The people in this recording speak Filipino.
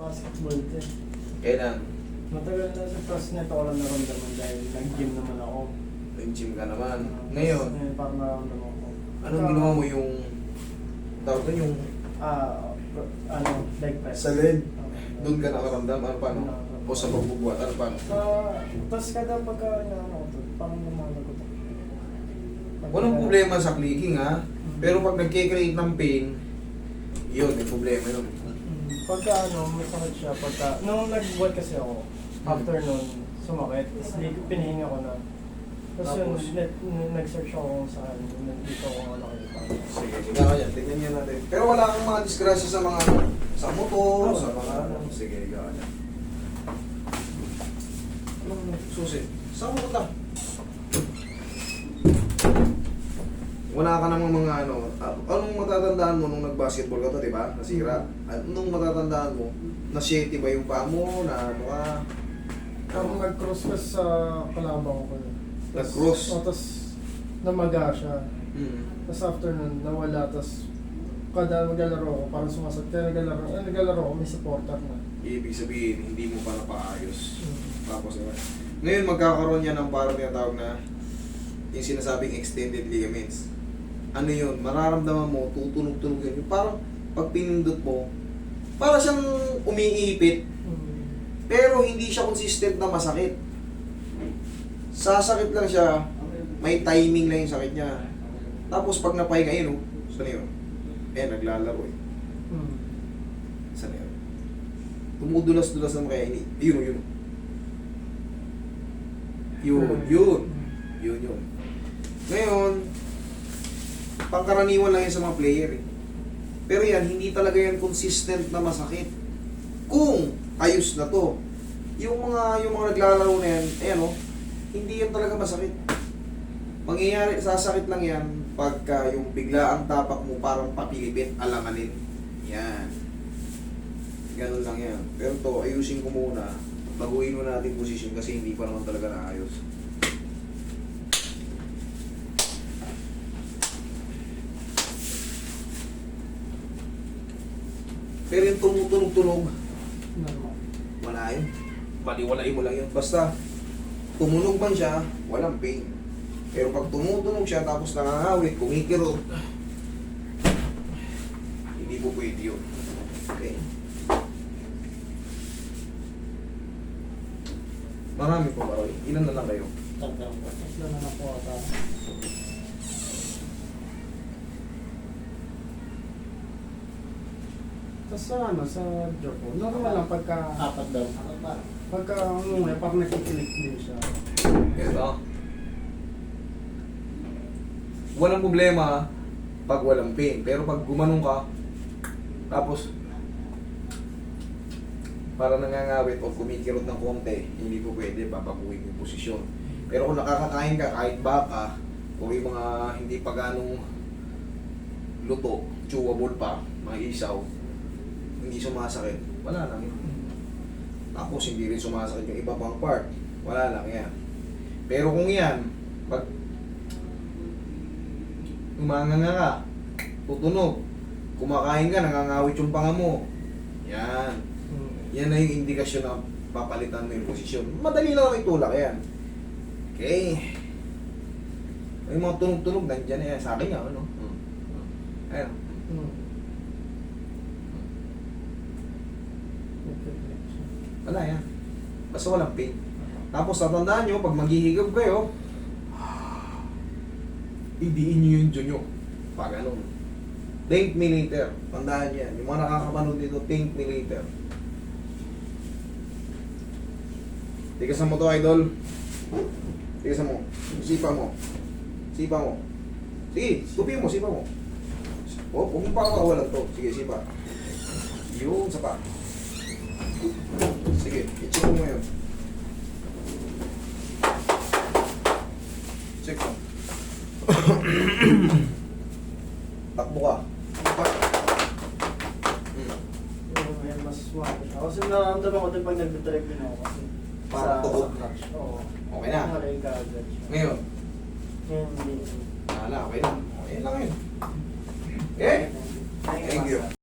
Basketball din. Kailan? Matagal na sa first net ako lang naramdaman dahil nag-gym naman ako. Nag-gym ka naman. Ngayon, Parang naramdaman ko. anong ginawa mo yung... Tawag doon yung... Leg press. Sa leg? Doon ka nakaramdam? Ano paano? O sa pagbubuhat? Ano paano? Tapos kada pagka parang lumalagot ako. Walang problema sa clicking ha. Pero pag nagkikreate ng pain, yun, may problema yun. Pagka masakit siya, nung nag-buhat kasi ako, after nun, sumakit, tapos pinahinga ko na. Tapos yun, nag-search ako kung saan, dito ako nakita. Sige, tingnan ka yan, tingnan niya natin. Pero wala kang mga disgrasya sa mga, sa motor, sa mga, sige, tingnan ka yan. Anong susi? Saan mo punta? Wala ka namang mga anong matatandaan mo nung nag-basketball ka to, di ba? Nasira. Anong matatandaan mo? Na-shitty ba yung paa mo? Na ano ka? Parang nag-cross ka sa kalabaw ko. Nag-cross? Tapos namaga siya. Tapos after nun, nawala. Tapos kada maglalaro ko, parang sumasad. Kaya naglalaro ko, may supporter na. Ibig sabihin, hindi mo pa napaayos. Tapos naman. Ngayon magkakaroon yan ng parang tinatawag na yung sinasabing extended ligaments. Ano yun? Mararamdaman mo, tutunog-tunog yun. Yung parang pag pinindot mo, para siyang umiipit, pero hindi siya consistent na masakit. Sasakit lang siya, may timing lang yung sakit niya. Tapos pag napahinga yun, saan yun? Naglalaro eh. Saan yun? Tumudulas-dulas naman kaya ini. Yun. Yun. Ngayon, pangkaraniwan lang yan sa mga player eh. Pero yan, hindi talaga yan consistent na masakit. Kung ayos na to, yung mga naglalaro na yan, hindi yan talaga masakit. Mangyayari, sasakit lang yan pagka yung bigla ang tapak mo parang papilipit, alanganin. Yan. Ganun lang yan. Pero to, ayusin ko muna. Baguhin mo natin position kasi hindi pa naman talaga naayos. Pero yung tumutunog-tunog, wala yun. Baliwalain mo lang yun. Basta, tumunog man siya, walang pain. Pero pag tumutunog siya, tapos nangangawit, kumikirot, hindi po pwede yun. Okay? Marami po ba, Roy? Ilan na lang kayo? Tatlo na po ata. Tapos sa joke ko, normal lang pagka... Apat daw. Pagka parang nakikilig din siya. Ito. Walang problema pag walang pain. Pero pag gumanong ka, tapos para nangangawit o kumikirot ng konti, hindi po pwede, babaguhin yung posisyon. Pero kung nakakakain ka, kahit baka, o yung mga hindi pa ganong luto, chewable pa, mga isaw, hindi sumasakit, wala lang yun. Tapos hindi rin sumasakit yung iba pang part, wala lang yan. Pero kung yan, pag umanganga ka, tutunog, kumakain ka, nangangawit yung panga mo, yan. Yan na yung indikasyon na papalitan mo yung posisyon. Madali lang ang itulak yan. Okay. May mga tunog-tunog, nandyan na yan. Sa akin nga, ano? Ayan. Wala yan. Basta walang pain. Tapos tatandaan nyo, pag maghihigab kayo, idiin nyo yung dyan nyo. Pag ano. Thank me later. Tandaan yan. Yung mga nakakapanood dito, thank me later. Tigasan mo to, idol. Tigasan mo. Sipa mo. Sipa mo. Sige, tupi mo, sipa mo. O, huwag mo pa kawalan to. Sige, sipa. Yun, sapa. Sige, i-check mo yun. Check mo. Takbo ka. Mas suwabe siya. Kasi nararamdaman ko din pag nag-drive din ako kasi. Parang tuhod. Oo. Okay na. Maray ka agad siya. Ngayon. Ngayon, hindi. Okay na. Okay lang yun. Okay? Thank you.